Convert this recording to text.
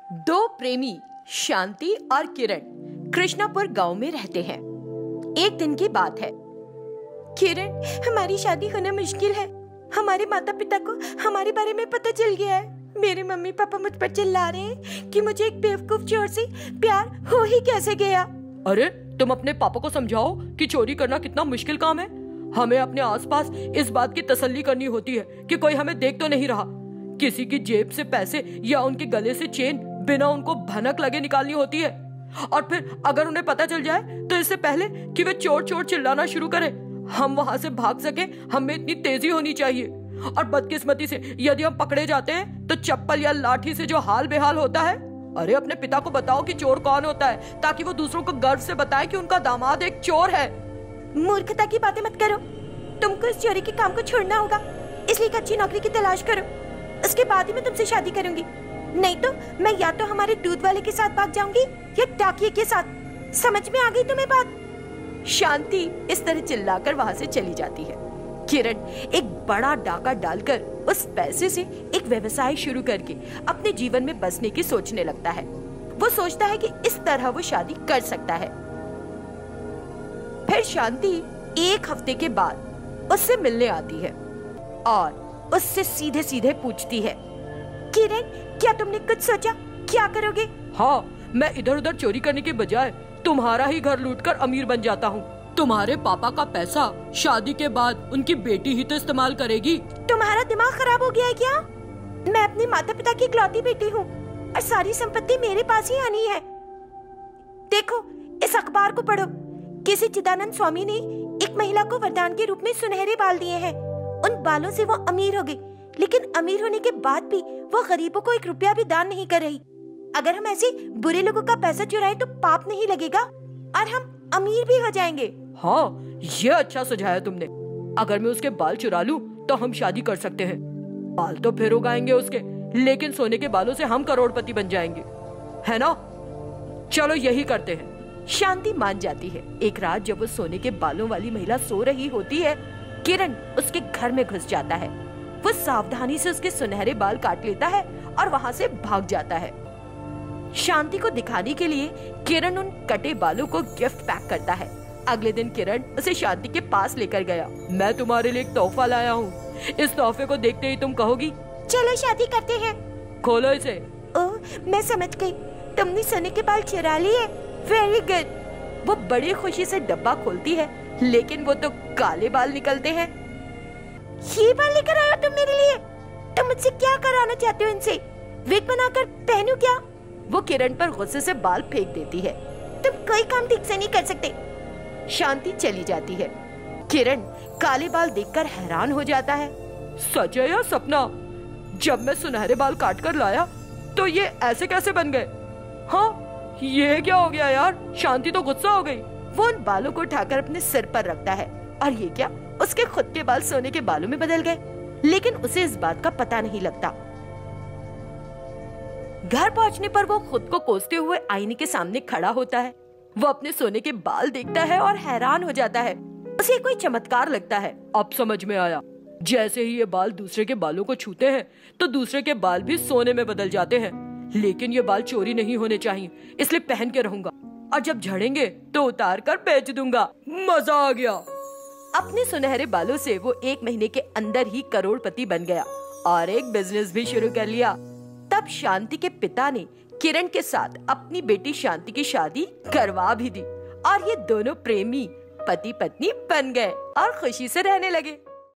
दो प्रेमी शांति और किरण कृष्णापुर गांव में रहते हैं। एक दिन की बात है। किरण, हमारी शादी होना मुश्किल है। हमारे माता पिता को हमारे बारे में पता चल गया है। मेरे मम्मी पापा मुझ पर चिल्ला रहे हैं कि मुझे एक बेवकूफ चोर से प्यार हो ही कैसे गया। अरे तुम अपने पापा को समझाओ कि चोरी करना कितना मुश्किल काम है। हमें अपने आसपास इस बात की तसल्ली करनी होती है कि कोई हमें देख तो नहीं रहा। किसी की जेब से पैसे या उनके गले से चेन बिना उनको भनक लगे निकालनी होती है। और फिर अगर उन्हें पता चल जाए तो इससे पहले कि वे चोर चोर चिल्लाना शुरू करें, हम वहां से भाग सके, हमें इतनी तेजी होनी चाहिए। और बदकिस्मती से यदि हम पकड़े जाते हैं तो चप्पल या लाठी से जो हाल बेहाल होता है। अरे अपने पिता को बताओ कि चोर कौन होता है, ताकि वो दूसरों को गर्व से बताए कि उनका दामाद एक चोर है। मूर्खता की बातें मत करो। तुमको इस चोरी के काम को छोड़ना होगा, इसलिए एक अच्छी नौकरी की तलाश करो। उसके बाद ही मैं तुमसे शादी करूंगी। नहीं तो मैं या तो हमारे दूध वाले के साथ भाग जाऊंगी या डाकिये के साथ। समझ में आ गई तुम्हें बात? शांति इस तरह चिल्लाकर वहां से चली जाती है। किरण एक बड़ा डाका डालकर उस पैसे से एक व्यवसाय शुरू करके अपने जीवन में बसने की सोचने लगता है। वो सोचता है कि इस तरह वो शादी कर सकता है। फिर शांति एक हफ्ते के बाद उससे मिलने आती है और उससे सीधे सीधे पूछती है, किरण, क्या तुमने कुछ सोचा? क्या करोगे? हाँ, मैं इधर उधर चोरी करने के बजाय तुम्हारा ही घर लूटकर अमीर बन जाता हूँ। तुम्हारे पापा का पैसा शादी के बाद उनकी बेटी ही तो इस्तेमाल करेगी। तुम्हारा दिमाग खराब हो गया है क्या? मैं अपने माता पिता की इकलौती बेटी हूँ और सारी संपत्ति मेरे पास ही आनी है। देखो, इस अखबार को पढ़ो। किसी चिदानंद स्वामी ने एक महिला को वरदान के रूप में सुनहरे बाल दिए हैं। उन बालों से वो अमीर हो गई, लेकिन अमीर होने के बाद भी वो गरीबों को 1 रुपया भी दान नहीं कर रही। अगर हम ऐसे बुरे लोगों का पैसा चुराए तो पाप नहीं लगेगा और हम अमीर भी हो जाएंगे। हाँ, ये अच्छा सुझाया तुमने। अगर मैं उसके बाल चुरा लूं तो हम शादी कर सकते हैं। बाल तो फिर उगाएंगे उसके, लेकिन सोने के बालों से हम करोड़पति बन जाएंगे, है ना? चलो यही करते हैं। शांति मान जाती है। एक रात जब वो सोने के बालों वाली महिला सो रही होती है, किरण उसके घर में घुस जाता है। वो सावधानी से उसके सुनहरे बाल काट लेता है और वहां से भाग जाता है। शांति को दिखाने के लिए किरण उन कटे बालों को गिफ्ट पैक करता है। अगले दिन किरण उसे शांति के पास लेकर गया। मैं तुम्हारे लिए एक तोहफा लाया हूँ। इस तोहफे को देखते ही तुम कहोगी, चलो शादी करते हैं। खोलो इसे। ओह, मैं समझ गई, तुमने सोने के बाल चुरा लिए। Very good. वो बड़ी खुशी से डब्बा खोलती है, लेकिन वो तो काले बाल निकलते हैं। ये बाल लेकर आया तुम मेरे लिए? तुम मुझसे क्या कराना चाहते हो इनसे? विग बनाकर पहनूं क्या? वो किरण पर गुस्से से बाल फेंक देती है। तुम कोई काम ठीक से नहीं कर सकते। शांति चली जाती है। किरण काले बाल देखकर हैरान हो जाता है। सच है या सपना? जब मैं सुनहरे बाल काट कर लाया तो ये ऐसे कैसे बन गए? हाँ, ये क्या हो गया यार? शांति तो गुस्सा हो गई। वो उन बालों को उठाकर अपने सिर पर रखता है और ये क्या, उसके खुद के बाल सोने के बालों में बदल गए। लेकिन उसे इस बात का पता नहीं लगता। घर पहुंचने पर वो खुद को कोसते हुए आईने के सामने खड़ा होता है। वो अपने सोने के बाल देखता है और हैरान हो जाता है। उसे कोई चमत्कार लगता है। अब समझ में आया। जैसे ही ये बाल दूसरे के बालों को छूते हैं तो दूसरे के बाल भी सोने में बदल जाते हैं। लेकिन ये बाल चोरी नहीं होने चाहिए, इसलिए पहन के रहूंगा और जब झड़ेंगे तो उतार कर बेच दूंगा। मजा आ गया। अपने सुनहरे बालों से वो 1 महीने के अंदर ही करोड़पति बन गया और एक बिजनेस भी शुरू कर लिया। तब शांति के पिता ने किरण के साथ अपनी बेटी शांति की शादी करवा भी दी और ये दोनों प्रेमी पति पत्नी बन गए और खुशी से रहने लगे।